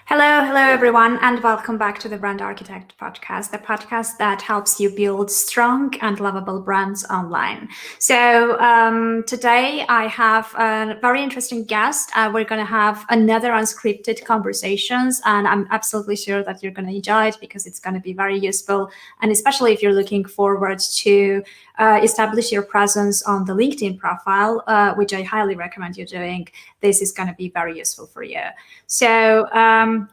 Hello everyone, and welcome back to the Brand Architect podcast, the podcast that helps you build strong and lovable brands online. So today I have a very interesting guest. We're going to have another unscripted conversations, and I'm absolutely sure that you're going to enjoy it because it's going to be very useful, and especially if you're looking forward to establish your presence on the LinkedIn profile, which I highly recommend you doing. This is going to be very useful for you. So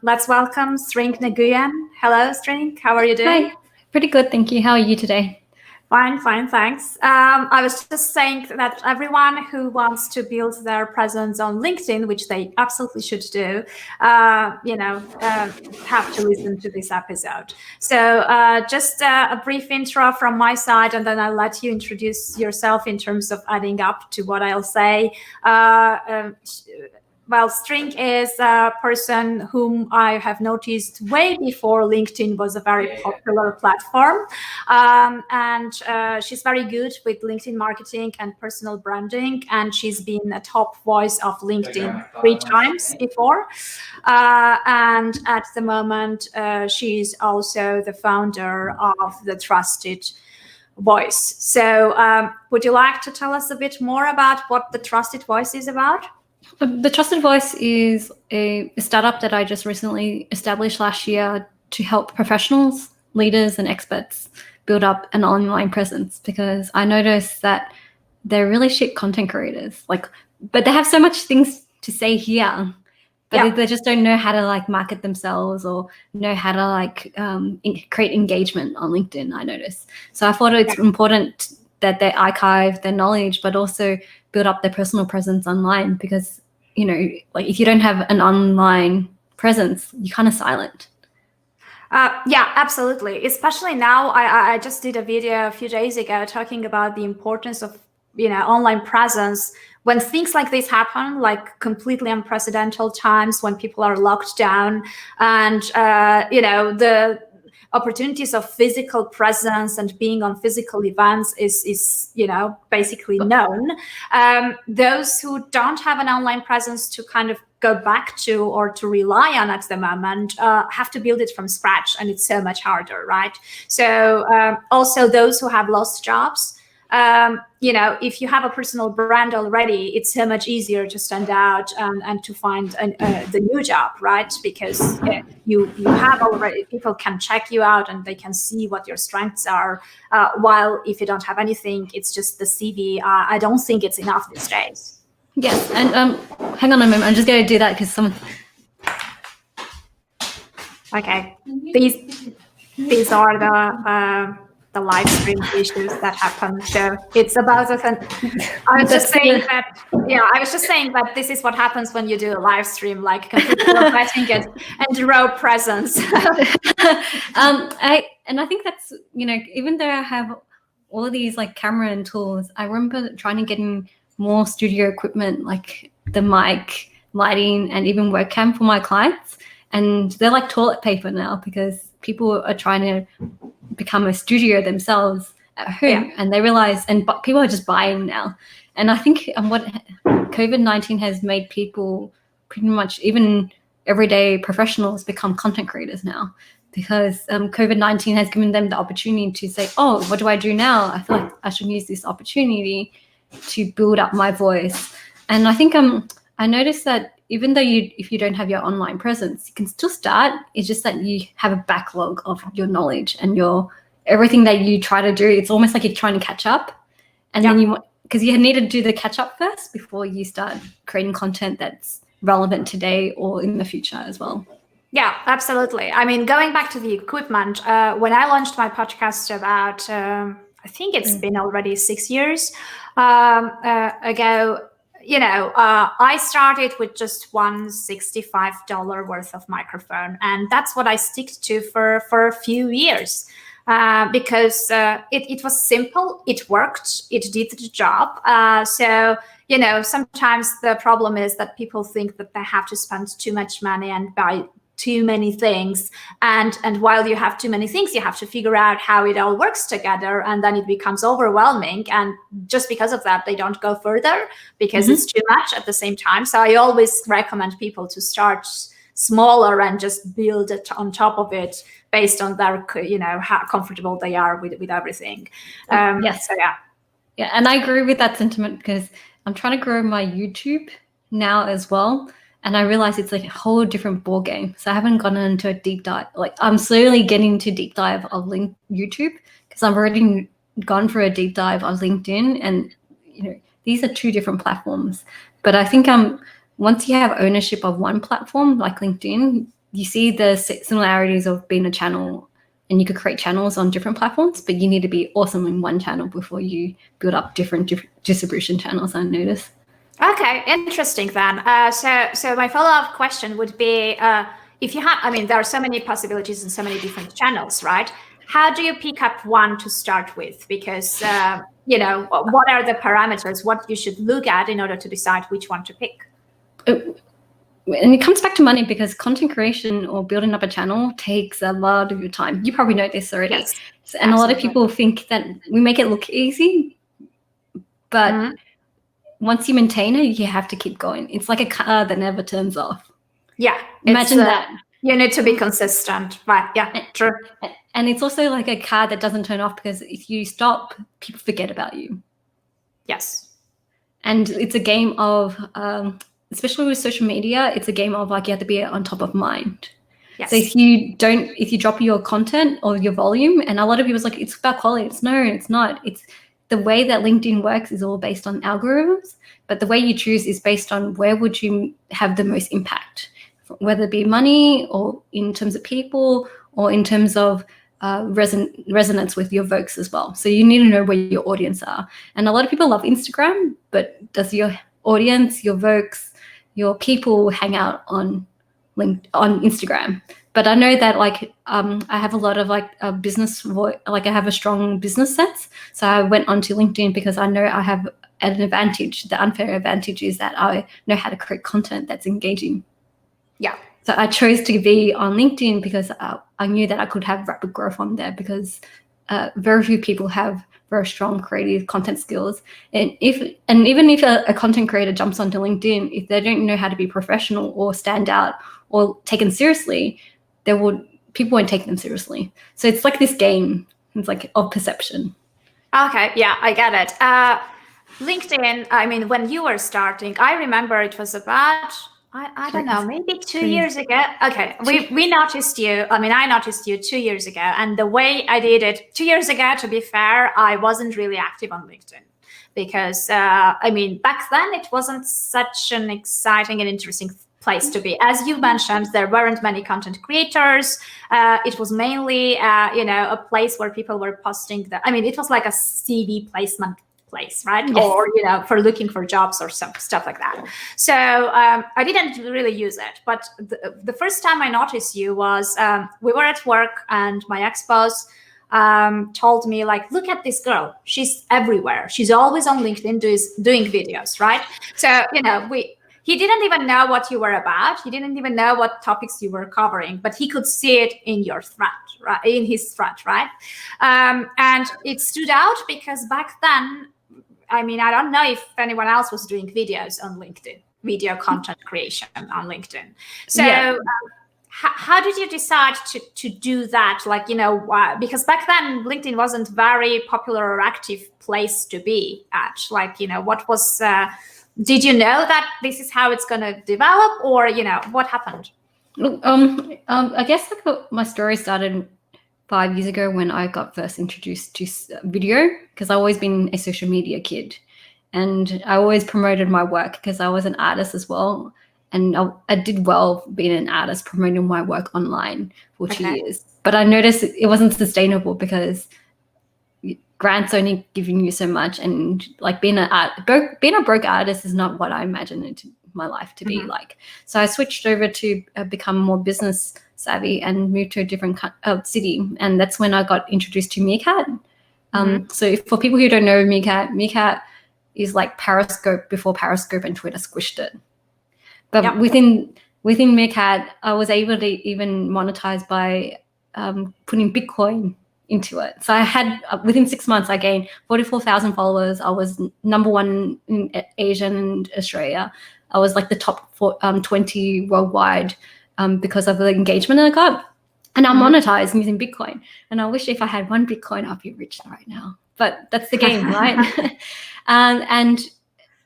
let's welcome Nguyen. Hello, String. How are you doing? Hi. Pretty good, thank you. How are you today? Fine, thanks. I was just saying that everyone who wants to build their presence on LinkedIn, which they absolutely should do, have to listen to this episode. So just a brief intro from my side, and then I'll let you introduce yourself in terms of adding up to what I'll say. Well, String is a person whom I have noticed way before LinkedIn was a very popular platform. And she's very good with LinkedIn marketing and personal branding. And she's been a top voice of LinkedIn 3 times before. And at the moment, she's also the founder of the Trusted Voice. So would you like to tell us a bit more about what the Trusted Voice is about? The Trusted Voice is a startup that I just recently established last year to help professionals, leaders, and experts build up an online presence, because I noticed that they're really shit content creators. But they have so much things to say here, but they just don't know how to market themselves or know how to create engagement on LinkedIn, I noticed. So I thought it's important that they archive their knowledge, but also build up their personal presence online, because if you don't have an online presence, you're kind of silent. Yeah, absolutely. Especially now, I just did a video a few days ago talking about the importance of online presence when things like this happen, like completely unprecedented times when people are locked down, and the opportunities of physical presence and being on physical events is basically known. Those who don't have an online presence to kind of go back to or to rely on at the moment have to build it from scratch, and it's so much harder, right? So also those who have lost jobs, if you have a personal brand already, it's so much easier to stand out and to find the new job, right? Because you have already, people can check you out and they can see what your strengths are. While if you don't have anything, it's just the CV. I don't think it's enough these days. Yes, and hang on a moment. I'm just going to do that because someone. Okay, these are the live stream issues that happen. So it's about I was just saying that this is what happens when you do a live stream, like completely letting it and raw presence. I think that's even though I have all of these camera and tools, I remember trying to get in more studio equipment, like the mic, lighting, and even webcam for my clients, and they're like toilet paper now because people are trying to become a studio themselves at home, and they realize, but people are just buying now. And I think what COVID-19 has made people pretty much, even everyday professionals, become content creators now, because COVID-19 has given them the opportunity to say, oh, what do I do now? I feel like I should use this opportunity to build up my voice. And I think I noticed that even though if you don't have your online presence, you can still start. It's just that you have a backlog of your knowledge and everything that you try to do. It's almost like you're trying to catch up, and then because you need to do the catch up first before you start creating content that's relevant today or in the future as well. Yeah, absolutely. I mean, going back to the equipment, when I launched my podcast about, I think it's been already 6 years ago, I started with just $165 worth of microphone, and that's what I stick to for a few years. Because it was simple, it worked, it did the job. So sometimes the problem is that people think that they have to spend too much money and buy too many things, and while you have too many things, you have to figure out how it all works together, and then it becomes overwhelming, and just because of that they don't go further because it's too much at the same time. So I always recommend people to start smaller and just build it on top of it based on their, how comfortable they are with everything. Yes. So yeah. Yeah, and I agree with that sentiment because I'm trying to grow my YouTube now as well. And I realize it's like a whole different ball game. So I haven't gone into a deep dive. Like I'm slowly getting into deep dive of YouTube because I've already gone for a deep dive on LinkedIn, and these are two different platforms. But I think once you have ownership of one platform like LinkedIn, you see the similarities of being a channel, and you could create channels on different platforms, but you need to be awesome in one channel before you build up different distribution channels, I notice. Okay, interesting then. So my follow-up question would be, if you have, there are so many possibilities and so many different channels, right? How do you pick up one to start with? Because, what are the parameters, what you should look at in order to decide which one to pick? And it comes back to money, because content creation or building up a channel takes a lot of your time. You probably know this already. Yes, and absolutely. A lot of people think that we make it look easy, but once you maintain it, you have to keep going. It's like a car that never turns off. Yeah. Imagine that. You need to be consistent. Right. Yeah, true. And it's also like a car that doesn't turn off, because if you stop, people forget about you. Yes. And it's a game of, especially with social media, it's a game of like you have to be on top of mind. Yes. So if you drop your content or your volume, and a lot of people's like, it's about quality. No, it's not. It's the way that LinkedIn works is all based on algorithms, but the way you choose is based on where would you have the most impact, whether it be money or in terms of people or in terms of resonance with your vokes as well. So you need to know where your audience are. And a lot of people love Instagram, but does your audience, your vokes, your people hang out on Instagram? But I know that I have a lot of business, I have a strong business sense. So I went onto LinkedIn because I know I have an advantage. The unfair advantage is that I know how to create content that's engaging. Yeah. So I chose to be on LinkedIn because I knew that I could have rapid growth on there, because very few people have very strong creative content skills. And even if a content creator jumps onto LinkedIn, if they don't know how to be professional or stand out or taken seriously, people won't take them seriously. So it's like this game. It's like of perception. Okay, yeah, I get it. LinkedIn, when you were starting, I remember it was about, I don't know, maybe 2 years ago. Okay, we noticed you. I noticed you 2 years ago. And the way I did it 2 years ago, to be fair, I wasn't really active on LinkedIn. Because, back then it wasn't such an exciting and interesting place to be. As you mentioned, there weren't many content creators. It was mainly, a place where people were posting it was like a CV placement place, right? Yes. Or, for looking for jobs or some stuff like that. So I didn't really use it. But the first time I noticed you was we were at work, and my ex-boss told me, look at this girl. She's everywhere. She's always on LinkedIn doing videos, right? So, he didn't even know what you were about. He didn't even know what topics you were covering, but he could see it in your thread, right? In his thread, right? And it stood out because back then, I don't know if anyone else was doing videos on LinkedIn, video content creation on LinkedIn. So yeah. How did you decide to do that? Because back then LinkedIn wasn't very popular or active place to be at. What was, did you know that this is how it's going to develop, or, what happened? I guess my story started 5 years ago when I got first introduced to video, because I've always been a social media kid, and I always promoted my work because I was an artist as well. And I did well being an artist, promoting my work online for 2 years. But I noticed it wasn't sustainable, because grants only giving you so much, and being a broke artist is not what I imagined my life to be like. So I switched over to become more business savvy and moved to a different city, and that's when I got introduced to Meerkat. So for people who don't know Meerkat is like Periscope before Periscope and Twitter squished it. But within Meerkat, I was able to even monetize by putting Bitcoin into it. So I had, within 6 months, I gained 44,000 followers. I was #1 in Asia and Australia. I was like the top 20 worldwide because of the engagement I got. And I'm monetized using Bitcoin. And I wish if I had 1 Bitcoin, I'd be rich right now. But that's the game, right? And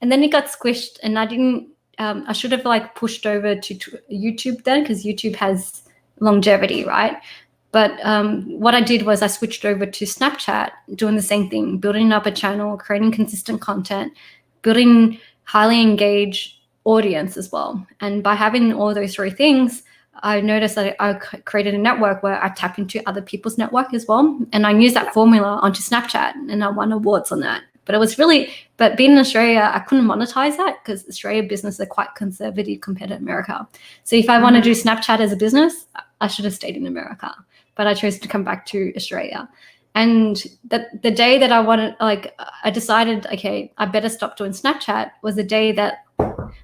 then it got squished, and I didn't. I should have like pushed over to YouTube then, because YouTube has longevity, right? But what I did was I switched over to Snapchat, doing the same thing, building up a channel, creating consistent content, building highly engaged audience as well. And by having all those 3 things, I noticed that I created a network where I tap into other people's network as well. And I used that formula onto Snapchat, and I won awards on that. But being in Australia, I couldn't monetize that because Australia business are quite conservative compared to America. So if I want to do Snapchat as a business, I should have stayed in America. But I chose to come back to Australia. And the day that I decided, okay, I better stop doing Snapchat, was the day that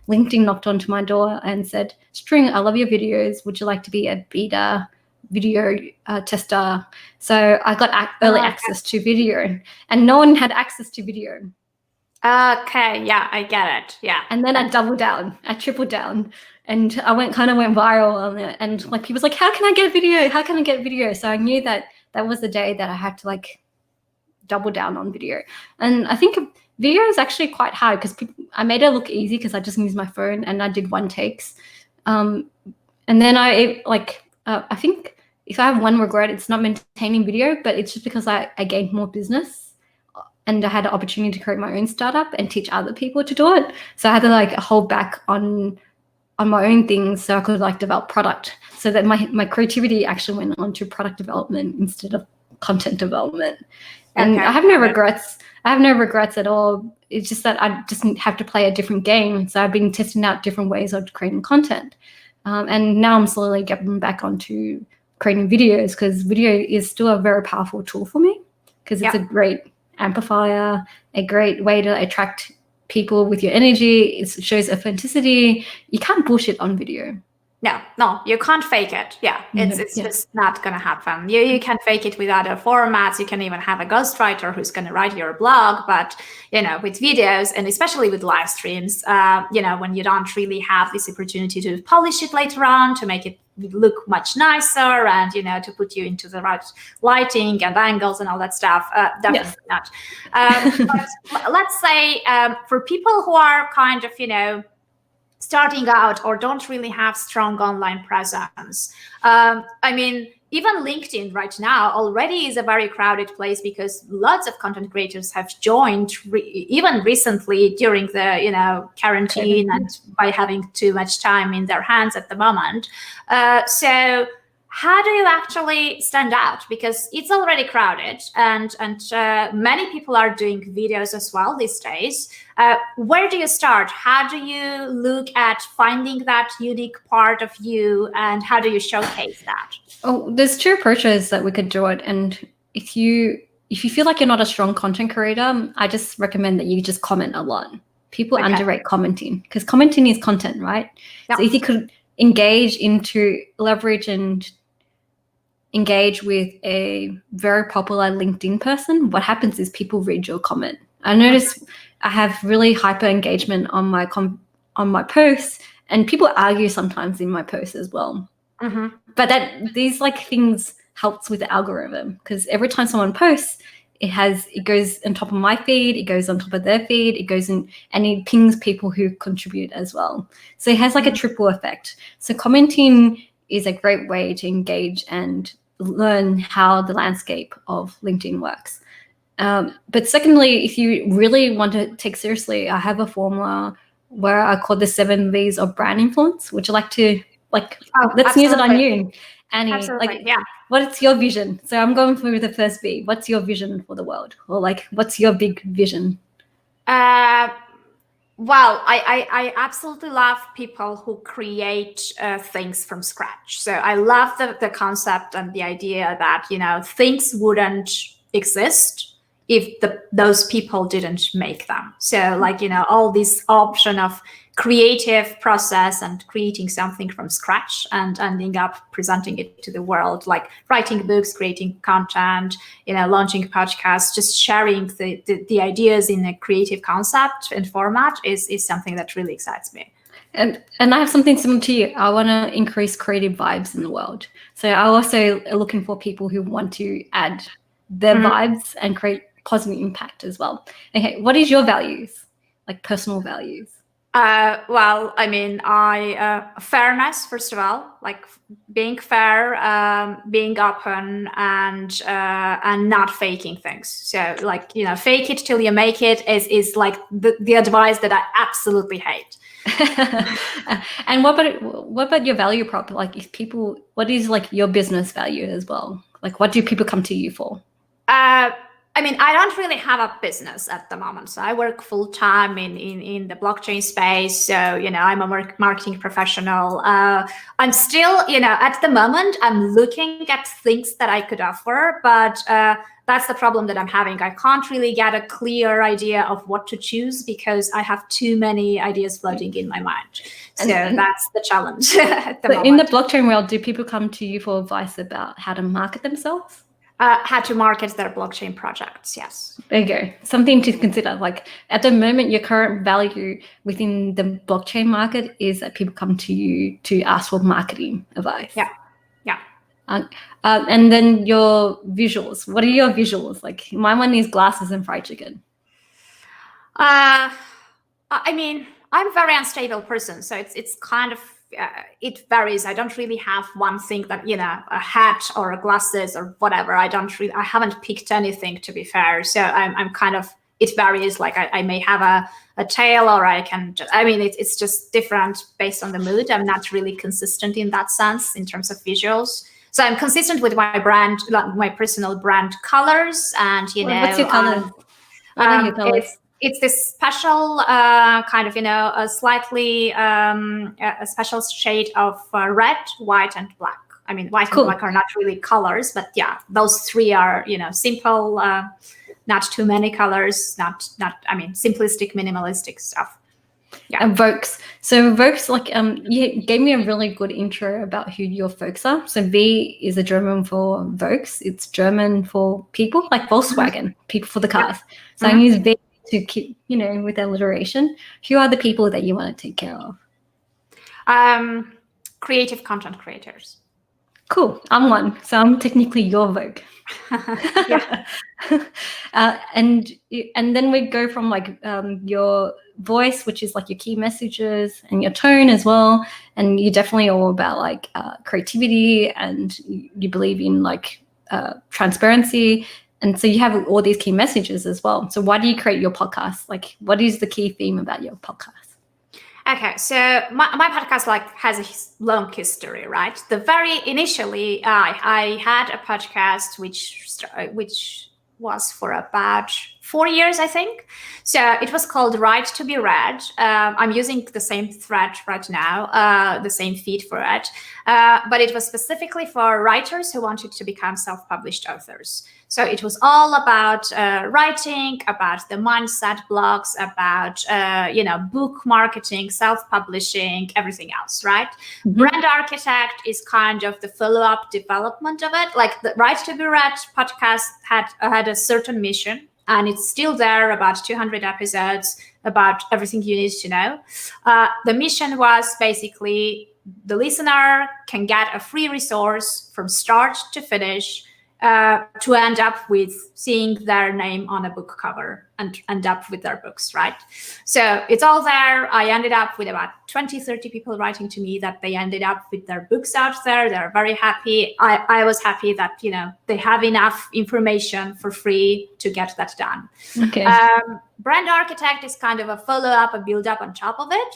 LinkedIn knocked onto my door and said, String, I love your videos. Would you like to be a beta video tester? So I got early access to video, and no one had access to video. Okay, yeah, I get it. Yeah. And then I doubled down, I tripled down, and I went viral on it. And like people's like, how can I get video? How can I get video? So I knew that was the day that I had to like double down on video. And I think video is actually quite hard because I made it look easy because I just used my phone and I did 1 takes. And then I think if I have one regret, it's not maintaining video, but it's just because I gained more business and I had an opportunity to create my own startup and teach other people to do it. So I had to like hold back on my own things so I could like develop product, so that my creativity actually went on to product development instead of content development. And I have no regrets. I have no regrets at all. It's just that I just have to play a different game. So I've been testing out different ways of creating content. And now I'm slowly getting back onto creating videos, because video is still a very powerful tool for me, because it's a great amplifier, a great way to attract people with your energy. It shows authenticity. You can't bullshit on video. No, you can't fake it. Yeah, it's just not going to happen. You can fake it with other formats. You can even have a ghostwriter who's going to write your blog. But, with videos, and especially with live streams, when you don't really have this opportunity to polish it later on, to make it look much nicer, and, to put you into the right lighting and angles and all that stuff, definitely not. But let's say for people who are kind of, starting out or don't really have strong online presence. Even LinkedIn right now already is a very crowded place, because lots of content creators have joined even recently during the quarantine and by having too much time in their hands at the moment. So how do you actually stand out? Because it's already crowded, and many people are doing videos as well these days. Where do you start? How do you look at finding that unique part of you, and how do you showcase that? Oh, there's 2 approaches that we could do it. And if you feel like you're not a strong content creator, I just recommend that you just comment a lot. People underrate commenting, because commenting is content, right? Yep. So if you could leverage and engage with a very popular LinkedIn person, what happens is people read your comment. I notice I have really hyper engagement on my posts, and people argue sometimes in my posts as well. Mm-hmm. But these things helps with the algorithm, because every time someone posts, it goes on top of my feed, it goes on top of their feed, it goes in, and it pings people who contribute as well. So it has like a triple effect. So commenting is a great way to engage and learn how the landscape of LinkedIn works. But secondly, if you really want to take seriously, I have a formula where I call the 7 V's of brand influence, which I like to let's use it on you, Annie. Absolutely, What's your vision? So I'm going through the first V. What's your vision for the world? Or what's your big vision? Well, I absolutely love people who create things from scratch. So I love the concept and the idea that, things wouldn't exist if those people didn't make them. So all this option of creative process and creating something from scratch and ending up presenting it to the world, like writing books, creating content, launching podcasts, just sharing the ideas in a creative concept and format is something that really excites me. And I have something similar to you. I want to increase creative vibes in the world. So I also are looking for people who want to add their vibes and create positive impact as well. Okay, what is your values, like personal values? Well, I mean, fairness, first of all, like being fair, being open, and not faking things. So, like, fake it till you make it is like the advice that I absolutely hate. And what about your value prop? Like, what is like your business value as well? Like, what do people come to you for? I mean, I don't really have a business at the moment. So I work full time in the blockchain space. So, I'm a marketing professional. I'm still, at the moment, I'm looking at things that I could offer, but that's the problem that I'm having. I can't really get a clear idea of what to choose because I have too many ideas floating in my mind. So that's the challenge at the moment. In the blockchain world, do people come to you for advice about how to market themselves? How to market their blockchain projects, yes. There you go. Something to consider. Like at the moment, your current value within the blockchain market is that people come to you to ask for marketing advice. Yeah. And then your visuals. What are your visuals? Like my one is glasses and fried chicken. I mean, I'm a very unstable person, so it's kind of it varies. I don't really have one thing that a hat or a glasses or whatever. I haven't picked anything, to be fair. So I'm kind of, it varies. Like I may have a tail, or I can just, I mean, it's just different based on the mood. I'm not really consistent in that sense in terms of visuals. So I'm consistent with my brand, like my personal brand colors, and What's your color? What are your colors? It's this special kind of, a slightly a special shade of red, white, and black. I mean, white and black are not really colors, but yeah, those three are, simple, not too many colors, not I mean, simplistic, minimalistic stuff. Yeah. And Vokes. So Vokes, like you gave me a really good intro about who your folks are. So V is a German for Vokes. It's German for people, like Volkswagen, people for the cars. So I use V to keep, with alliteration. Who are the people that you want to take care of? Creative content creators. Cool. I'm one. So I'm technically your Vogue. Yeah. And then we go from like your voice, which is like your key messages, and your tone as well. And you're definitely all about like creativity, and you believe in like transparency. And so you have all these key messages as well. So why do you create your podcast? Like, what is the key theme about your podcast? Okay, so my podcast has a long history, right? The very initially, I had a podcast which was for about 4 years, I think. So it was called Right to be Read. I'm using the same thread right now, the same feed for it, but it was specifically for writers who wanted to become self-published authors. So it was all about writing, about the mindset blocks, about book marketing, self-publishing, everything else, right? Mm-hmm. Brand Architect is kind of the follow-up development of it. Like the Right to be Read podcast had a certain mission, and it's still there, about 200 episodes about everything you need to know. The mission was basically the listener can get a free resource from start to finish, to end up with seeing their name on a book cover and end up with their books, right? So it's all there. I ended up with about 20, 30 people writing to me that they ended up with their books out there. They're very happy. I was happy that, they have enough information for free to get that done. Okay. Brand Architect is kind of a follow-up, a build-up on top of it,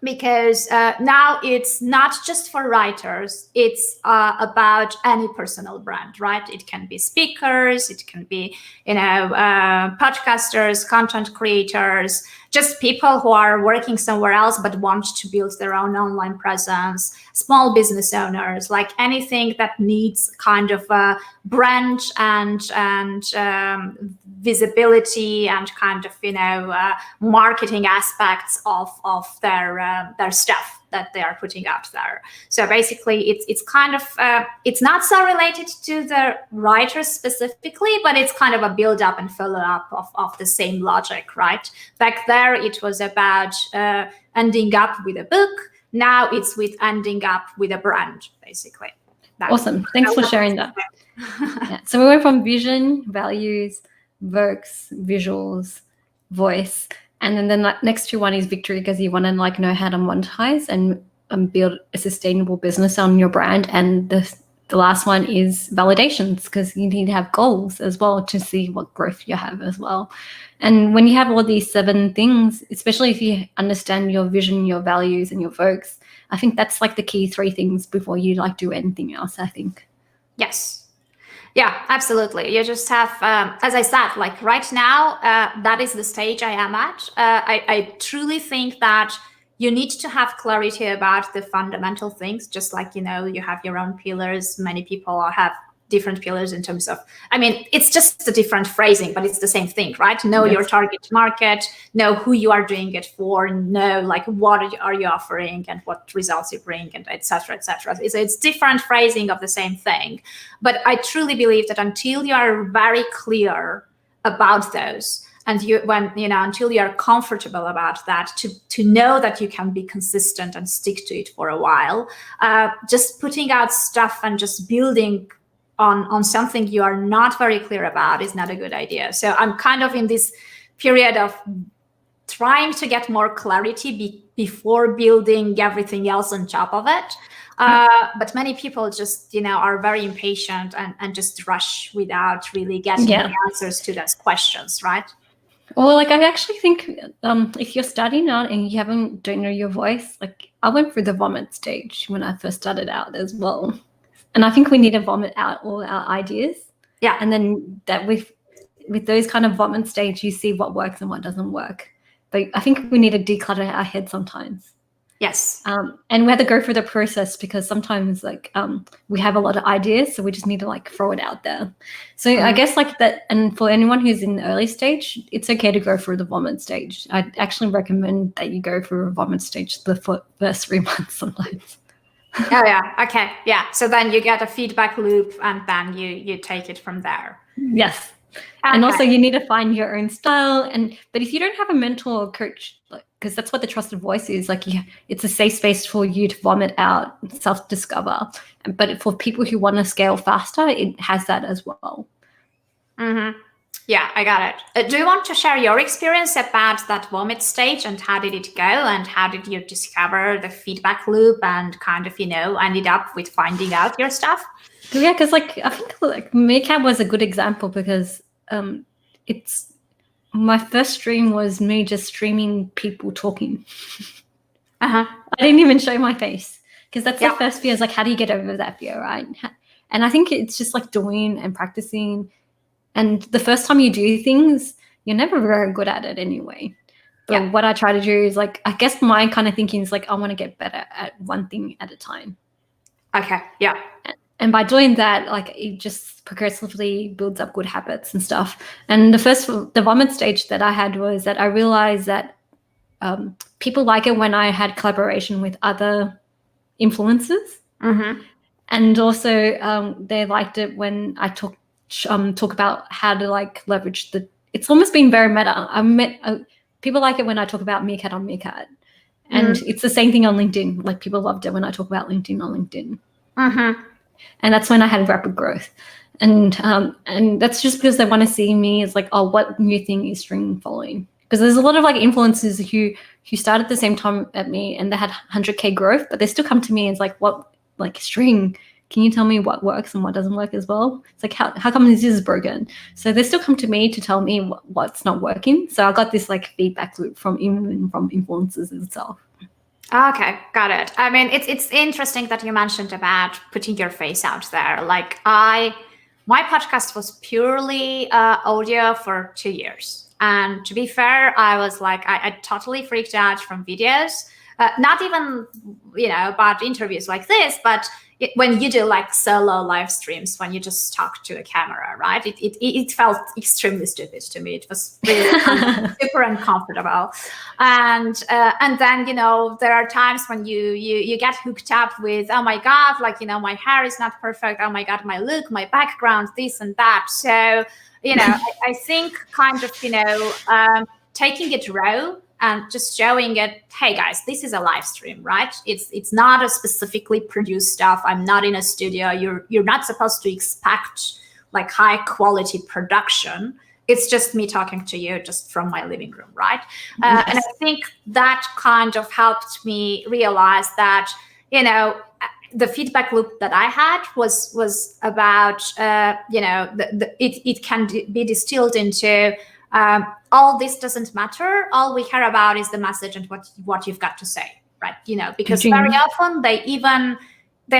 because now it's not just for writers, it's about any personal brand, right? It can be speakers, it can be, podcasters, content creators, just people who are working somewhere else but want to build their own online presence, small business owners, like anything that needs kind of a brand and visibility and kind of, marketing aspects of their their stuff that they are putting out there. So basically, it's kind of it's not so related to the writers specifically, but it's kind of a build up and follow up of the same logic, right? Back there, it was about ending up with a book. Now it's with ending up with a brand, basically. Awesome. Thanks for sharing that. Yeah. So we went from vision, values, works, visuals, voice, and then the next two one is victory, because you want to like know how to monetize and build a sustainable business on your brand. And the last one is validations, because you need to have goals as well to see what growth you have as well. And when you have all these 7 things, especially if you understand your vision, your values, and your works, I think that's like the key 3 things before you like do anything else, I think. Yes. Yeah, absolutely. You just have, as I said, like right now, that is the stage I am at. I truly think that you need to have clarity about the fundamental things, just like, you have your own pillars. Many people have different pillars in terms of, I mean, it's just a different phrasing, but it's the same thing, right? Know your target market, know who you are doing it for, know like what are you offering and what results you bring, and et cetera, et cetera. It's different phrasing of the same thing. But I truly believe that until you are very clear about those, and until you are comfortable about that, to know that you can be consistent and stick to it for a while, just putting out stuff and just building on something you are not very clear about is not a good idea. So I'm kind of in this period of trying to get more clarity before building everything else on top of it. But many people just, are very impatient and just rush without really getting the answers to those questions, right? Well, like I actually think if you're starting out and you don't know your voice, like I went through the vomit stage when I first started out as well. And I think we need to vomit out all our ideas. Yeah. And then that with those kind of vomit stage, you see what works and what doesn't work. But I think we need to declutter our head sometimes. Yes. And we have to go through the process, because sometimes like we have a lot of ideas, so we just need to like throw it out there. So I guess like that, and for anyone who's in the early stage, it's okay to go through the vomit stage. I actually recommend that you go through a vomit stage the first 3 months sometimes. Oh yeah. Okay. Yeah. So then you get a feedback loop, and then you take it from there. Yes. Okay. And also you need to find your own style. But if you don't have a mentor or coach, because that's what the trusted voice is, like it's a safe space for you to vomit out, self-discover. But for people who want to scale faster, it has that as well. Mm-hmm. Yeah, I got it. Do you want to share your experience about that vomit stage, and how did it go, and how did you discover the feedback loop and kind of, ended up with finding out your stuff? Yeah, because like I think like Meerkat was a good example, because it's my first stream was me just streaming people talking. I didn't even show my face, because that's the first fear, is like, how do you get over that fear, right? And I think it's just like doing and practicing. And the first time you do things, you're never very good at it anyway. But what I try to do is like, I guess my kind of thinking is like, I want to get better at one thing at a time. Okay. Yeah. And by doing that, like it just progressively builds up good habits and stuff. And the vomit stage that I had was that I realized that people like it when I had collaboration with other influencers. Mm-hmm. And also they liked it when I talk about how to like leverage it's almost been very meta. People like it when I talk about Meerkat on Meerkat. And it's the same thing on LinkedIn. Like people loved it when I talk about LinkedIn on LinkedIn. Mm-hmm. And that's when I had rapid growth. And that's just because they want to see me as like, oh, what new thing is string following? Because there's a lot of like influencers who started at the same time at me, and they had 100K growth, but they still come to me and it's like, what, like string? Can you tell me what works and what doesn't work as well? It's like, how come this is broken? So they still come to me to tell me what's not working. So I got this like feedback loop from influencers itself. Okay, got it. I mean, it's interesting that you mentioned about putting your face out there. Like my podcast was purely audio for 2 years. And to be fair, I was like, I totally freaked out from videos. Not even, about interviews like this, but when you do like solo live streams, when you just talk to a camera, right? It felt extremely stupid to me. It was really super uncomfortable. And then, you know, there are times when you get hooked up with, oh my God, like, you know, my hair is not perfect. Oh my God, my look, my background, this and that. So, you know, I think kind of, you know, taking it raw and just showing it, hey guys, this is a live stream, right? It's not a specifically produced stuff. I'm not in a studio. You're not supposed to expect like high quality production. It's just me talking to you just from my living room, right? Yes. And I think that kind of helped me realize that, you know, the feedback loop that I had was about, you know, it can be distilled into, all this doesn't matter. All we care about is the message and what you've got to say, right? You know, because very often they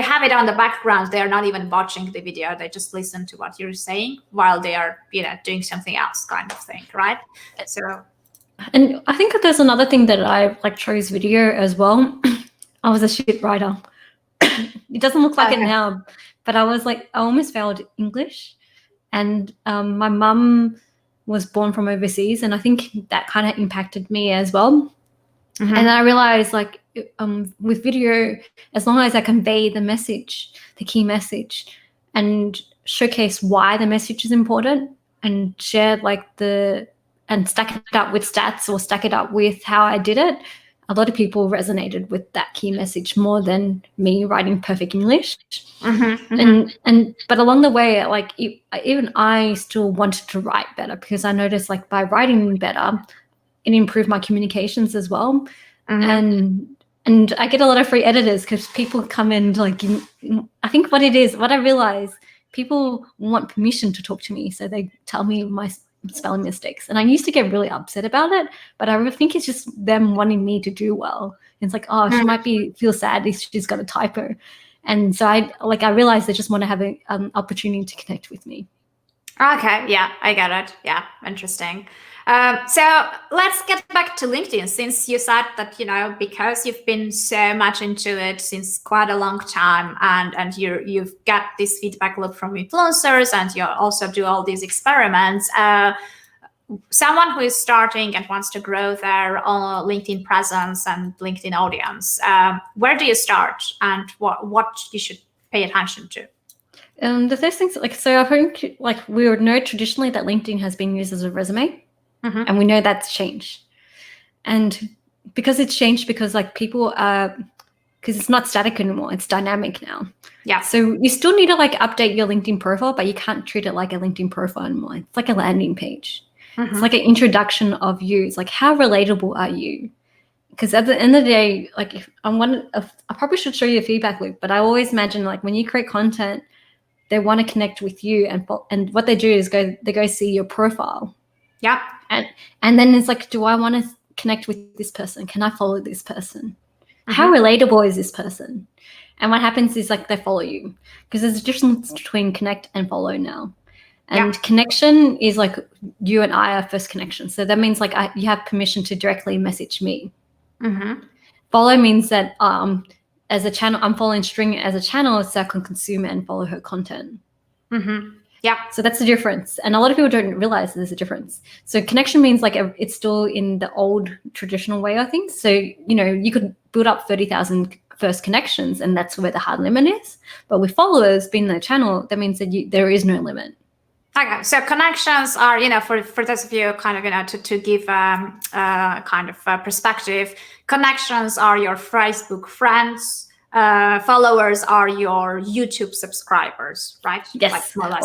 have it on the background. They are not even watching the video. They just listen to what you're saying while they are, you know, doing something else, kind of thing, right? So, and I think there's another thing that I like chose video as well. I was a shit writer. It doesn't look like it now, but I almost failed English, and my mum was born from overseas, and I think that kind of impacted me as well. Mm-hmm. And I realized, like, with video, as long as I convey the message, the key message, and showcase why the message is important, and share and stack it up with stats or stack it up with how I did it, a lot of people resonated with that key message more than me writing perfect English. Mm-hmm, mm-hmm. But along the way, like, even I still wanted to write better, because I noticed, like, by writing better, it improved my communications as well. Mm-hmm. And I get a lot of free editors because people come in, like, I think what I realize, people want permission to talk to me, so they tell me my spelling mistakes, and I used to get really upset about it, but I think it's just them wanting me to do well. It's like, oh, she might feel sad if she's got a typo, and so I realized they just want to have an opportunity to connect with me. Okay, yeah, I get it. Yeah, interesting. So let's get back to LinkedIn, since you said that, you know, because you've been so much into it since quite a long time, and you've got this feedback loop from influencers, and you also do all these experiments. Someone who is starting and wants to grow their LinkedIn presence and LinkedIn audience, where do you start, and what you should pay attention to? The first things, so I think, we would know traditionally that LinkedIn has been used as a resume. Mm-hmm. And we know that's changed. And because it's changed, because people are, because it's not static anymore, it's dynamic now. Yeah. So you still need to update your LinkedIn profile, but you can't treat it like a LinkedIn profile anymore. It's like a landing page. Mm-hmm. It's like an introduction of you. It's like, how relatable are you? Because at the end of the day, if I probably should show you a feedback loop, but I always imagine, when you create content, they want to connect with you, and what they do is they go see your profile. Yeah. And then it's like, do I want to connect with this person? Can I follow this person? Mm-hmm. How relatable is this person? And what happens is they follow you, because there's a difference between connect and follow now. And connection is you and I are first connection. So that means you have permission to directly message me. Mm-hmm. Follow means that as a channel, I'm following String as a channel, so I can consume and follow her content. Mm-hmm. Yeah. So that's the difference. And a lot of people don't realize there's a difference. So connection means it's still in the old traditional way of things. So, you could build up 30,000 first connections, and that's where the hard limit is. But with followers being the channel, that means that there is no limit. Okay, so connections are, for those of you kind of, to give kind of perspective, connections are your Facebook friends. Followers are your YouTube subscribers, right? Yes. More or less.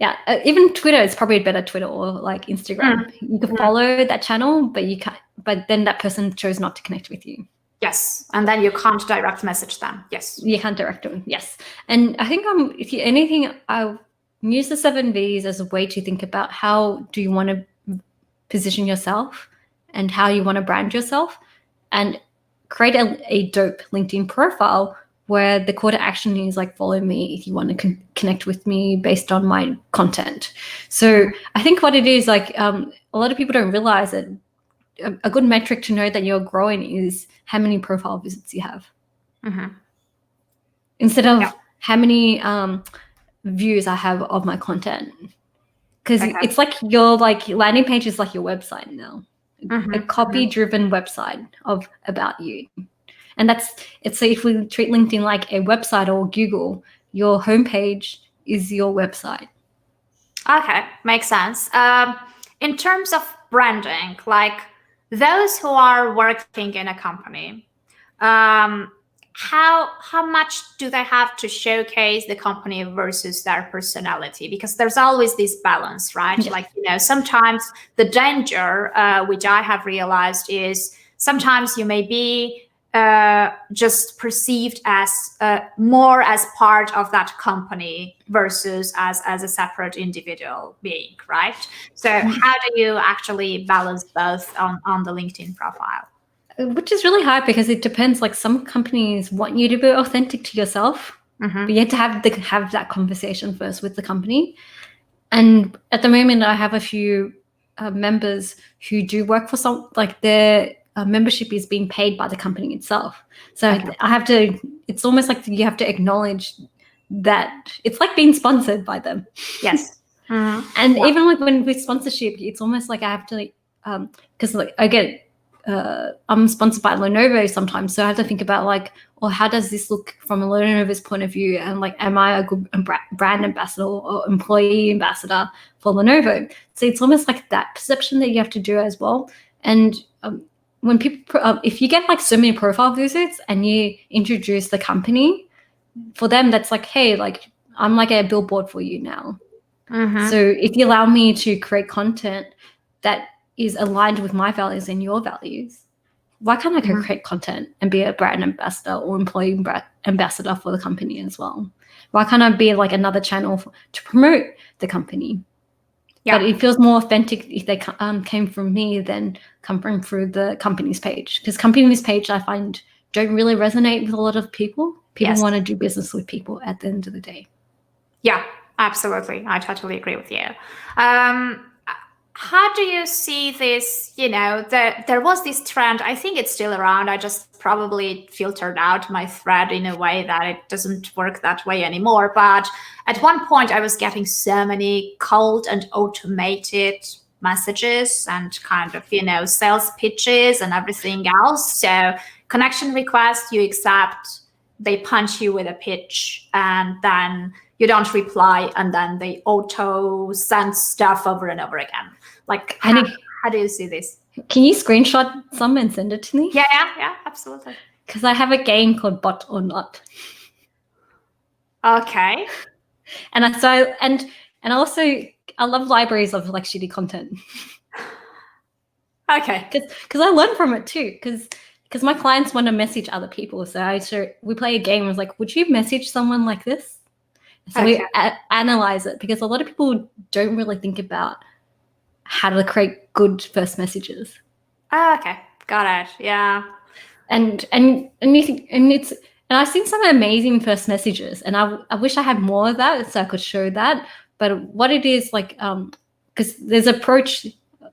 Yeah. Even Twitter is probably better, Twitter or Instagram. You can follow that channel, but you can't. But then that person chose not to connect with you. Yes, and then you can't direct message them. Yes, you can't direct them. Yes, and I think if you anything, I use the 7 V's as a way to think about how do you want to position yourself and how you want to brand yourself, and create a dope LinkedIn profile where the call to action is follow me if you want to connect with me based on my content. So I think what it is, a lot of people don't realize that a good metric to know that you're growing is how many profile visits you have. Mm-hmm. instead of how many views I have of my content. Because it's like your landing page is like your website now, a copy-driven website of about you. And so if we treat LinkedIn like a website or Google, your homepage is your website. Okay, makes sense. In terms of branding, like those who are working in a company, how much do they have to showcase the company versus their personality? Because there's always this balance, right? Yeah. Like, sometimes the danger, which I have realized, is sometimes you may be just perceived as more as part of that company versus as a separate individual being, right? So how do you actually balance both on the LinkedIn profile? Which is really hard because it depends. Like some companies want you to be authentic to yourself, but you have to have that conversation first with the company. And at the moment, I have a few members who do work for their membership is being paid by the company itself. So I have to. It's almost like you have to acknowledge that it's like being sponsored by them. Yes. And even like when with sponsorship, it's almost like I have to because I get. I'm sponsored by Lenovo sometimes, so I have to think about how does this look from a Lenovo's point of view, and am I a good brand ambassador or employee ambassador for Lenovo? So it's almost like that perception that you have to do as well. And when people, if you get so many profile visits and you introduce the company, for them that's like, hey, I'm like a billboard for you now. So if you allow me to create content that is aligned with my values and your values, why can't I create content and be a brand ambassador or employee ambassador for the company as well? Why can't I be like another channel to promote the company? Yeah. But it feels more authentic if they came from me than come through the company's page, because company's page I find don't really resonate with a lot of people. People want to do business with people at the end of the day. Yeah, absolutely. I totally agree with you. How do you see this? There was this trend. I think it's still around. I just probably filtered out my thread in a way that it doesn't work that way anymore. But at one point, I was getting so many cold and automated messages and kind of, sales pitches and everything else. So connection request, you accept, they punch you with a pitch, and then you don't reply, and then they auto send stuff over and over again. How do you see this? Can you screenshot some and send it to me? Yeah, absolutely. Because I have a game called Bot or Not. Okay. And I love libraries of shitty content. Okay. Because I learn from it too. Because my clients want to message other people, so we play a game. I was like, would you message someone like this? So we analyze it, because a lot of people don't really think about how to create good first messages. Okay, got it. Yeah. And I've seen some amazing first messages, and I wish I had more of that so I could show that. But what it is because there's approach.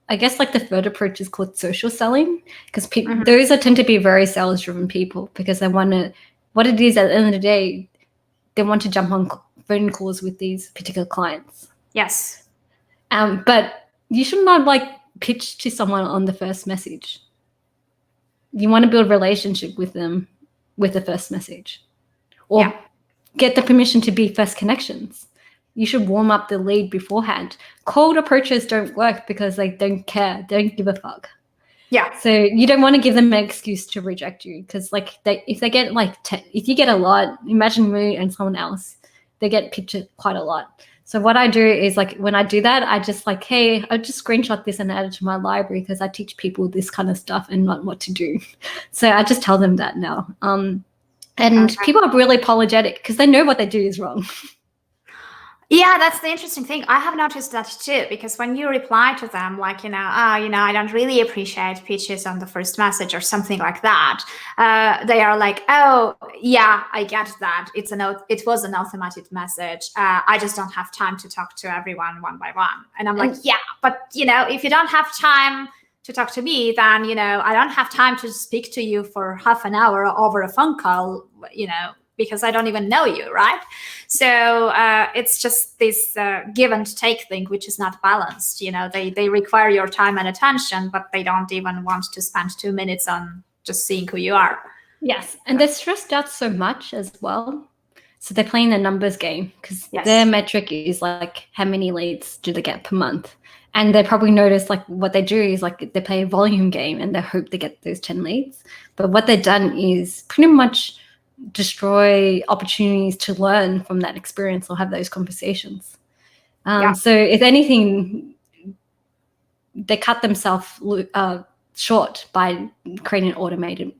I guess the third approach is called social selling, because those tend to be very sales driven people, because they want to. What it is at the end of the day, they want to jump on phone calls with these particular clients. Yes. But you should not pitch to someone on the first message. You want to build a relationship with them with the first message, or get the permission to be first connections. You should warm up the lead beforehand. Cold approaches don't work because they don't care. They don't give a fuck. Yeah. So you don't want to give them an excuse to reject you, because if they get if you get a lot, imagine me and someone else, they get pictured quite a lot. So what I do is when I do that, I just hey, I just screenshot this and add it to my library, because I teach people this kind of stuff and not what to do. So I just tell them that now. And people are really apologetic because they know what they do is wrong. Yeah, that's the interesting thing. I have noticed that too, because when you reply to them, I don't really appreciate pitches on the first message or something like that, they are like, oh, yeah, I get that. It was an automated message. I just don't have time to talk to everyone one by one. And I'm like, yeah, but if you don't have time to talk to me, then, I don't have time to speak to you for half an hour over a phone call, because I don't even know you, right? So it's just this give and take thing, which is not balanced. They require your time and attention, but they don't even want to spend 2 minutes on just seeing who you are. Yes, and they're stressed out so much as well. So they're playing the numbers game because Yes. their metric is like how many leads do they get per month. And they probably notice like what they do is like they play a volume game and they hope they get those 10 leads. But what they've done is pretty much destroy opportunities to learn from that experience or have those conversations. So if anything, they cut themselves short by creating an automated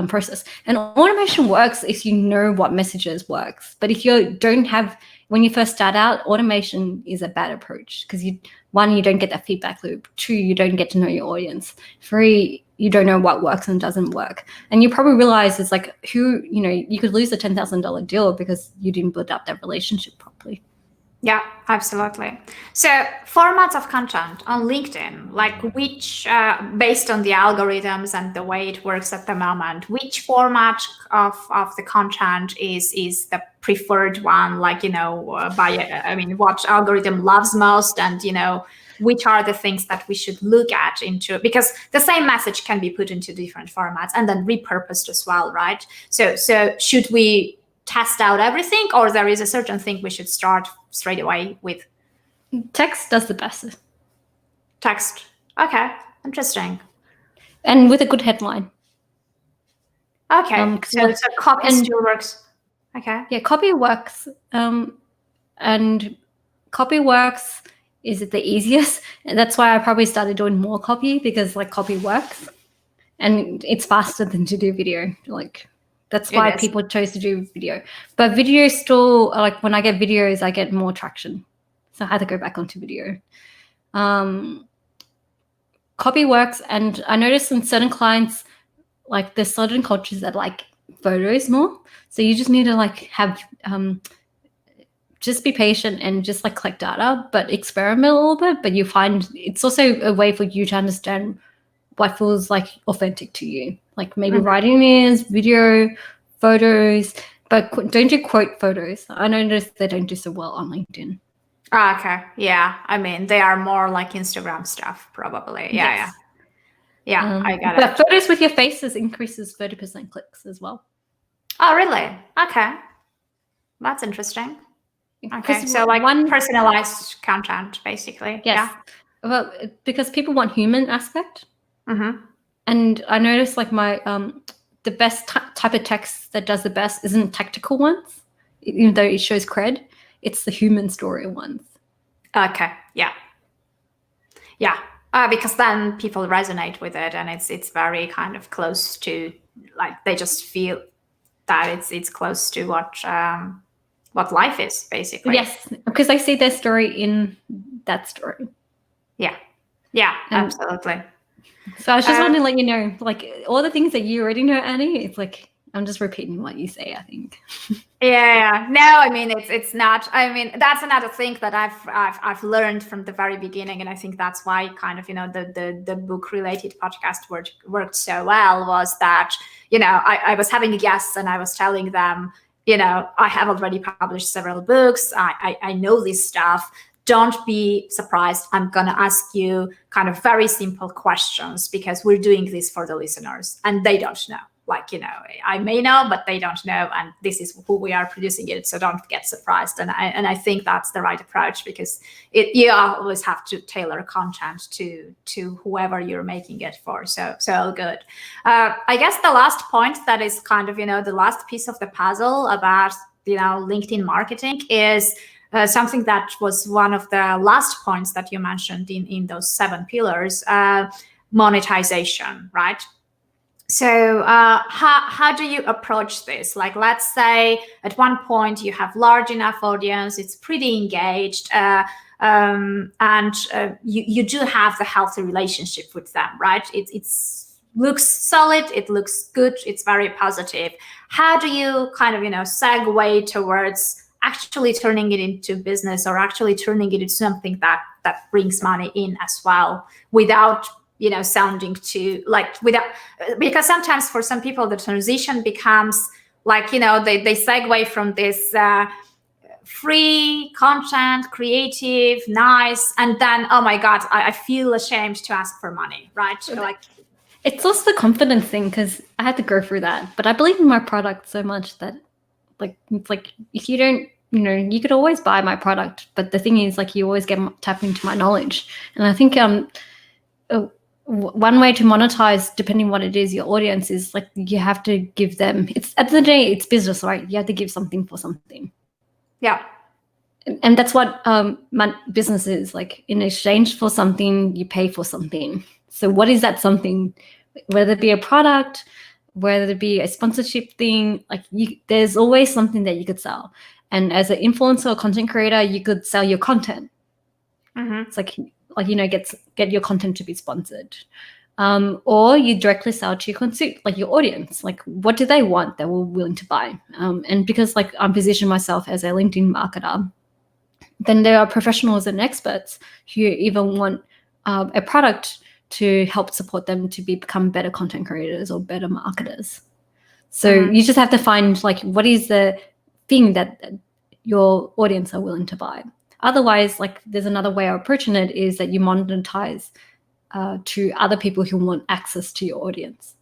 process. And automation works if you know what messages works. But if you don't have, when you first start out, automation is a bad approach because one, you don't get that feedback loop. Two, you don't get to know your audience. Three, you don't know what works and doesn't work. And you probably realize it's like you could lose a $10,000 deal because you didn't build up that relationship properly. Yeah, absolutely. So formats of content on LinkedIn, like which, based on the algorithms and the way it works at the moment, which format of the content is the preferred one? Like, what algorithm loves most, and, which are the things that we should look at into, because the same message can be put into different formats and then repurposed as well, right? So should we test out everything, or there is a certain thing we should start straight away with? Text does the best. Text. Okay, interesting. And with a good headline. Okay, so copy still works. Okay. Yeah, copy works. And copy works is the easiest. And that's why I probably started doing more copy, because like copy works and it's faster than to do video. Like that's why people chose to do video. But video still, like when I get videos, I get more traction. So I had to go back onto video. Copy works. And I noticed in certain clients, like there's certain cultures that like photos more. So you just need to like have, just be patient and just like collect data, but experiment a little bit. But you find it's also a way for you to understand what feels like authentic to you. Like maybe writing is, video, photos, but don't do quote photos. I noticed they don't do so well on LinkedIn. Okay. Yeah. I mean, they are more like Instagram stuff, probably. Yeah. Yeah. I got it. But photos with your faces increases 30% clicks as well. Oh, really? Okay. That's interesting. Okay. So like personalized content, basically. Yes. Yeah. Well, because people want human aspect. Mm-hmm. And I noticed like my the best type of text that does the best isn't tactical ones, even though it shows cred. It's the human story ones. Okay. Yeah. Yeah. Because then people resonate with it, and it's very kind of close to, like, they just feel that it's close to what life is, basically. Yes, because they see their story in that story. Yeah. Yeah. Absolutely. So I was just wanting to let you know, like all the things that you already know, Annie. It's like I'm just repeating what you say, I think. Yeah. No, I mean it's not. I mean, that's another thing that I've learned from the very beginning, and I think that's why kind of the book related podcast worked so well, was that I was having guests and I was telling them, I have already published several books. I know this stuff. Don't be surprised. I'm going to ask you kind of very simple questions, because we're doing this for the listeners and they don't know. Like, I may know, but they don't know. And this is who we are producing it. So don't get surprised. And I think that's the right approach, because you always have to tailor content to whoever you're making it for. So good. I guess the last point that is kind of, the last piece of the puzzle about, LinkedIn marketing is something that was one of the last points that you mentioned in those 7 pillars, monetization, right? So how do you approach this? Like, let's say at one point you have large enough audience, it's pretty engaged, and you do have the healthy relationship with them, right? It looks solid, it looks good, it's very positive. How do you kind of, segue towards actually turning it into business, or actually turning it into something that brings money in as well, without sounding too like, because sometimes for some people the transition becomes Like, they segue from this free content, creative, nice, and then, oh my God, I feel ashamed to ask for money, right? Like, it's also the confidence thing, because I had to go through that. But I believe in my product so much that, like, it's like, if you don't, you could always buy my product, but the thing is, like, you always get tap into my knowledge. And I think one way to monetize, depending what it is, your audience, is like, you have to give them, it's at the end of the day, it's business, right? You have to give something for something. Yeah. And that's what my business is. Like, in exchange for something, you pay for something. So what is that something? Whether it be a product, whether it be a sponsorship thing, like, there's always something that you could sell. And as an influencer or content creator, you could sell your content. It's like get your content to be sponsored. Or you directly sell to your audience. Like, what do they want that we're willing to buy? And because, like, I'm positioning myself as a LinkedIn marketer, then there are professionals and experts who even want a product to help support them to become better content creators or better marketers. So you just have to find, like, what is the thing that your audience are willing to buy. Otherwise, like, there's another way of approaching it, is that you monetize to other people who want access to your audience,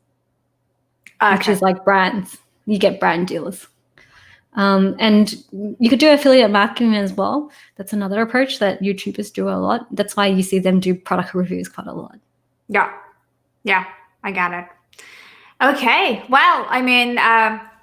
which is like brands. You get brand deals. And you could do affiliate marketing as well. That's another approach that YouTubers do a lot. That's why you see them do product reviews quite a lot. Yeah, I got it. Okay, well, I mean,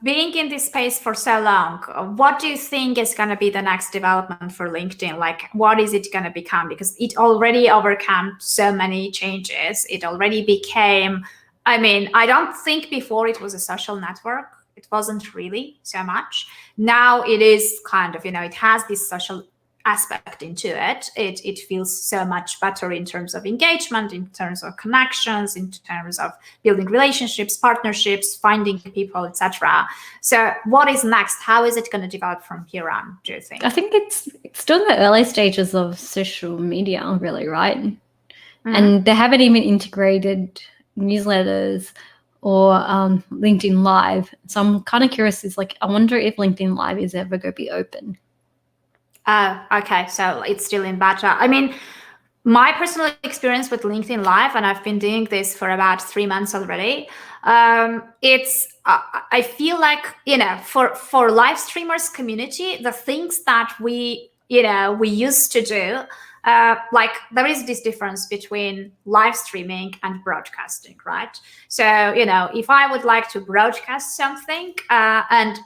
being in this space for so long, what do you think is going to be the next development for LinkedIn? Like, what is it going to become? Because it already overcome so many changes. It already became, I mean, I don't think before it was a social network. It wasn't really so much. Now it is kind of, it has this social aspect into it. It feels so much better in terms of engagement, in terms of connections, in terms of building relationships, partnerships, finding people, etc. So what is next? How is it going to develop from here on, do you think? I think it's still in the early stages of social media, really, right? And they haven't even integrated newsletters or LinkedIn Live. So I'm kind of curious, is like, I wonder if LinkedIn Live is ever going to be open. Okay, so it's still in beta. I mean, my personal experience with LinkedIn Live, and I've been doing this for about 3 months already. I feel like, for live streamers community, the things that we used to do, like, there is this difference between live streaming and broadcasting, right? So, if I would like to broadcast something, and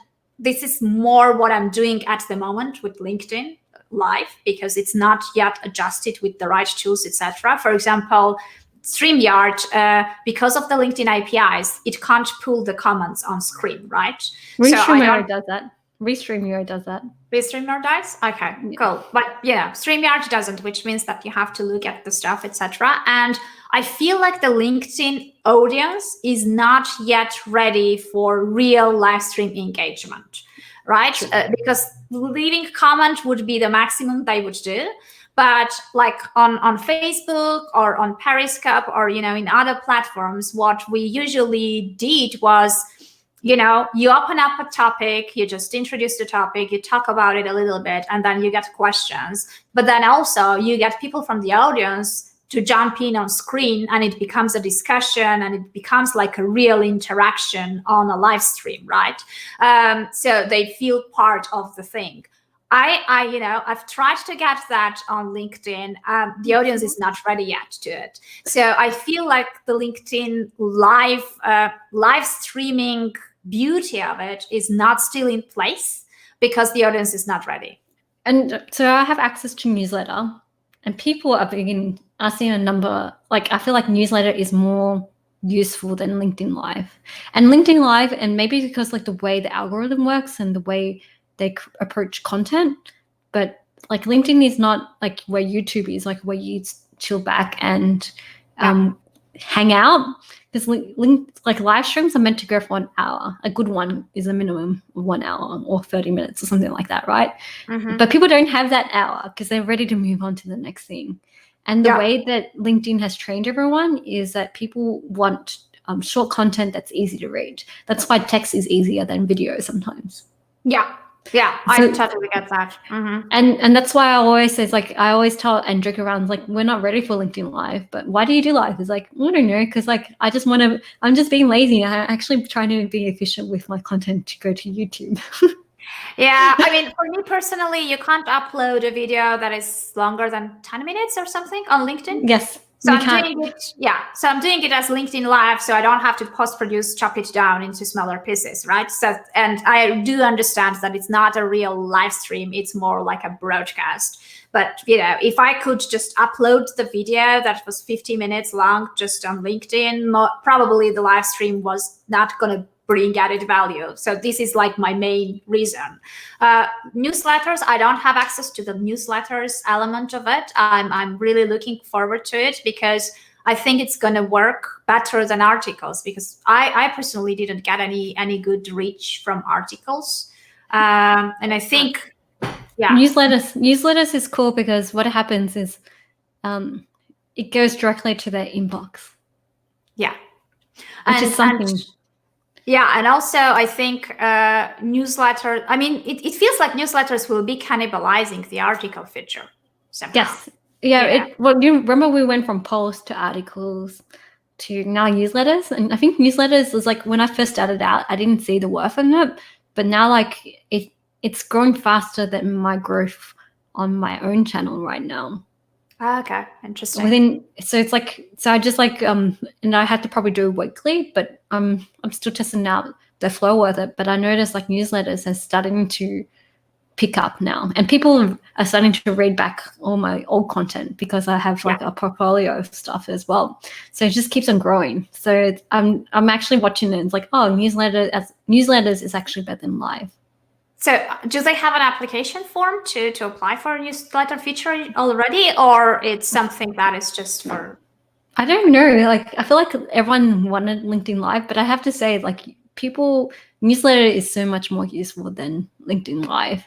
this is more what I'm doing at the moment with LinkedIn Live, because it's not yet adjusted with the right tools, etc. For example, StreamYard, because of the LinkedIn APIs, it can't pull the comments on screen, right? StreamYard does that. StreamYard does that. StreamYard does? Okay, cool. But StreamYard doesn't, which means that you have to look at the stuff, etc. And I feel like the LinkedIn audience is not yet ready for real live stream engagement, right? Because leaving a comment would be the maximum they would do. But like on Facebook or on Periscope or, in other platforms, what we usually did was, you open up a topic, you just introduce the topic, you talk about it a little bit, and then you get questions. But then also you get people from the audience to jump in on screen, and it becomes a discussion, and it becomes like a real interaction on a live stream, right? So they feel part of the thing. I've tried to get that on LinkedIn. The audience is not ready yet to it. So I feel like the LinkedIn live streaming beauty of it is not still in place because the audience is not ready. And so I have access to newsletter, and people are asking a number. Like, I feel like newsletter is more useful than LinkedIn Live. And LinkedIn Live, and maybe because like the way the algorithm works and the way they approach content, but like LinkedIn is not like where YouTube is, like where you chill back and hang out. Because like live streams are meant to go for 1 hour. A good one is a minimum of 1 hour or 30 minutes or something like that, right? But people don't have that hour because they're ready to move on to the next thing. And the way that LinkedIn has trained everyone is that people want short content that's easy to read. That's why text is easier than video sometimes. Yeah, I totally get that. And that's why I always say, like, I always tell and joke around, like, we're not ready for LinkedIn Live, but why do you do live? It's like, I don't know, because like I'm just being lazy. I'm actually trying to be efficient with my content to go to YouTube. Yeah, I mean, for me personally, you can't upload a video that is longer than 10 minutes or something on LinkedIn. Yes. So I'm doing it as LinkedIn Live, so I don't have to post-produce, chop it down into smaller pieces, right? So, and I do understand that it's not a real live stream; it's more like a broadcast. But if I could just upload the video that was 50 minutes long just on LinkedIn, probably the live stream was not going to bring added value. So this is like my main reason. Newsletters, I don't have access to the newsletters element of it. I'm really looking forward to it because I think it's going to work better than articles, because I personally didn't get any good reach from articles. And I think, newsletters is cool because what happens is it goes directly to their inbox. Yeah. Which is something. And also I think newsletter, I mean, it feels like newsletters will be cannibalizing the article feature somehow. Yes. Yeah. Well, you remember we went from posts to articles to now newsletters, and I think newsletters was like, when I first started out, I didn't see the worth in it, but now like it's growing faster than my growth on my own channel right now. Okay, interesting. So I just like and I had to probably do weekly, but I'm still testing out the flow with it. But I noticed like newsletters are starting to pick up now, and people are starting to read back all my old content because I have like a portfolio of stuff as well. So it just keeps on growing. So I'm actually watching it. It's like, oh, newsletters is actually better than live. So do they have an application form to apply for a newsletter feature already, or it's something that is just for? I don't know. Like, I feel like everyone wanted LinkedIn Live, but I have to say, like, newsletter is so much more useful than LinkedIn Live.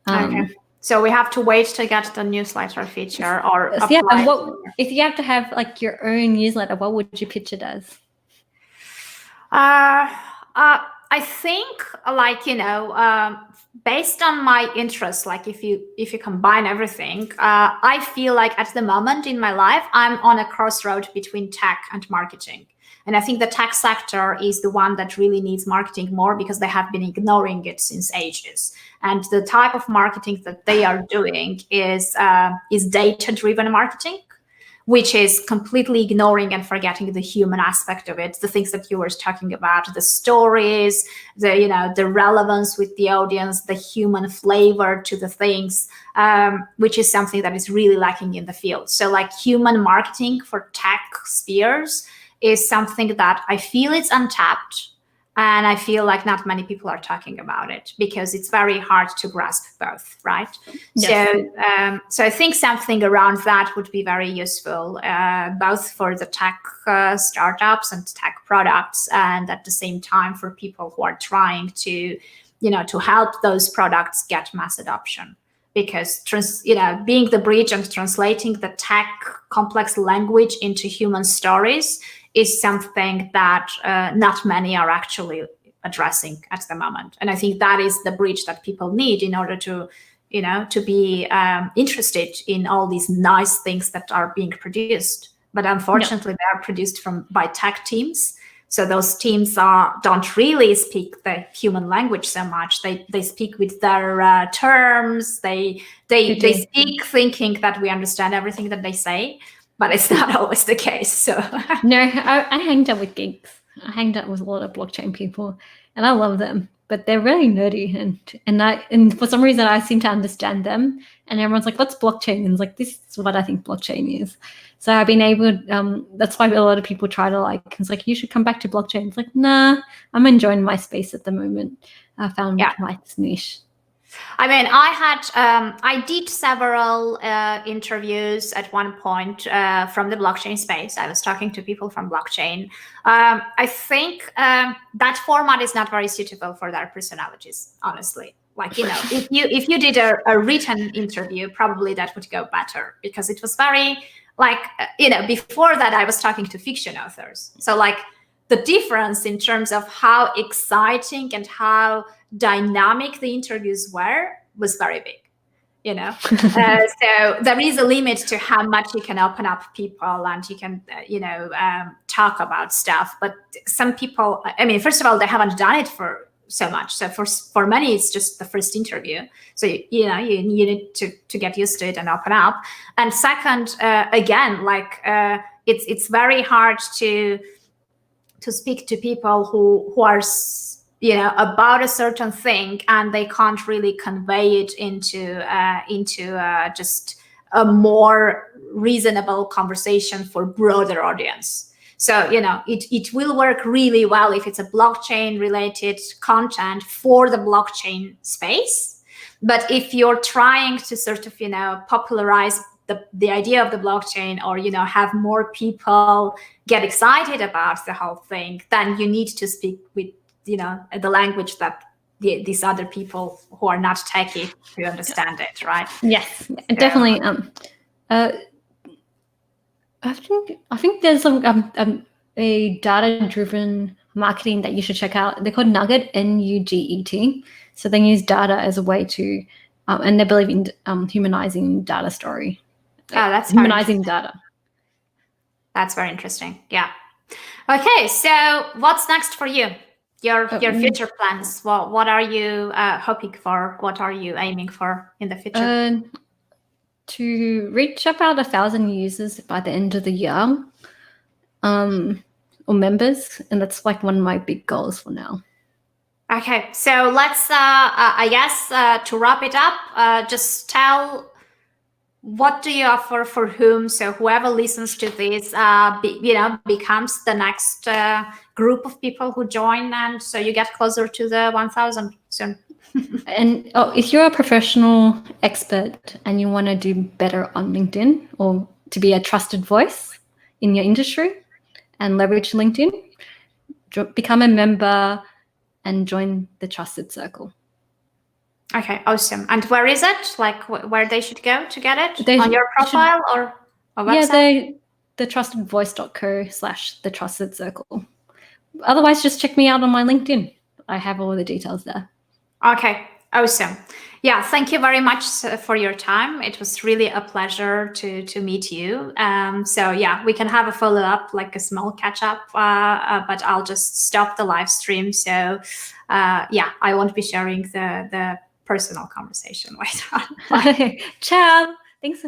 Okay. So we have to wait to get the newsletter feature or apply. Yeah. If you have to have like your own newsletter, what would you pitch it as? I think, like, based on my interests, like if you combine everything, I feel like at the moment in my life, I'm on a crossroad between tech and marketing. And I think the tech sector is the one that really needs marketing more because they have been ignoring it since ages. And the type of marketing that they are doing is data-driven marketing, which is completely ignoring and forgetting the human aspect of it, the things that you were talking about, the stories, the relevance with the audience, the human flavor to the things, which is something that is really lacking in the field. So like human marketing for tech spheres is something that I feel it's untapped. And I feel like not many people are talking about it because it's very hard to grasp both, right? Yes. So I think something around that would be very useful, both for the tech startups and tech products, and at the same time for people who are trying to help those products get mass adoption. Because being the bridge and translating the tech complex language into human stories is something that not many are actually addressing at the moment. And I think that is the bridge that people need in order to be interested in all these nice things that are being produced. But unfortunately, they are produced by tech teams. So those teams don't really speak the human language so much. They speak with their terms. They speak thinking that we understand everything that they say, but it's not always the case. So no, I hanged out with geeks. I hanged out with a lot of blockchain people, and I love them. But they're really nerdy, and for some reason I seem to understand them. And everyone's like, "What's blockchain?" And it's like, "This is what I think blockchain is." So I've been able. That's why a lot of people try to it's like, you should come back to blockchain. It's like, nah, I'm enjoying my space at the moment. I found my niche. I mean, I did several interviews at one point from the blockchain space. I was talking to people from blockchain. I think that format is not very suitable for their personalities, honestly. Like, if you did a written interview, probably that would go better, because it was very like, before that I was talking to fiction authors. So like the difference in terms of how exciting and how dynamic the interviews were was very big. So there is a limit to how much you can open up people and you can, talk about stuff. But some people, I mean, first of all, they haven't done it for so much. So for many, it's just the first interview. So, you need to get used to it and open up. And second, again, like it's very hard to speak to people who are about a certain thing, and they can't really convey it into just a more reasonable conversation for broader audience. So it will work really well if it's a blockchain related content for the blockchain space. But if you're trying to sort of popularize the idea of the blockchain, or have more people get excited about the whole thing, then you need to speak with the language that these other people who are not techie to understand it, right? Yes, definitely. I think there's a data-driven marketing that you should check out. They're called Nugget, N-U-G-E-T. So they use data as a way to, and they believe in humanizing data story. That's humanizing data. That's very interesting. Yeah. Okay, so what's next for you? Your future plans. What are you hoping for? What are you aiming for in the future? To reach about 1,000 users by the end of the year, or members, and that's like one of my big goals for now. Okay, so let's, I guess, to wrap it up, just tell, what do you offer for whom? So whoever listens to this, becomes the next group of people who join, and so you get closer to the 1,000 soon. And if you're a professional expert and you want to do better on LinkedIn, or to be a trusted voice in your industry and leverage LinkedIn, become a member and join the Trusted Circle. Okay, awesome. And where is it? Like where they should go to get it? On your profile or a website? Yeah, thetruστedvoice.co/the Trusted Circle. Otherwise, just check me out on my LinkedIn. I have all the details there. Okay, awesome. Yeah, thank you very much for your time. It was really a pleasure to meet you. So yeah, we can have a follow-up, like a small catch-up, but I'll just stop the live stream. So yeah, I won't be sharing the personal conversation later on. Ciao. Thanks.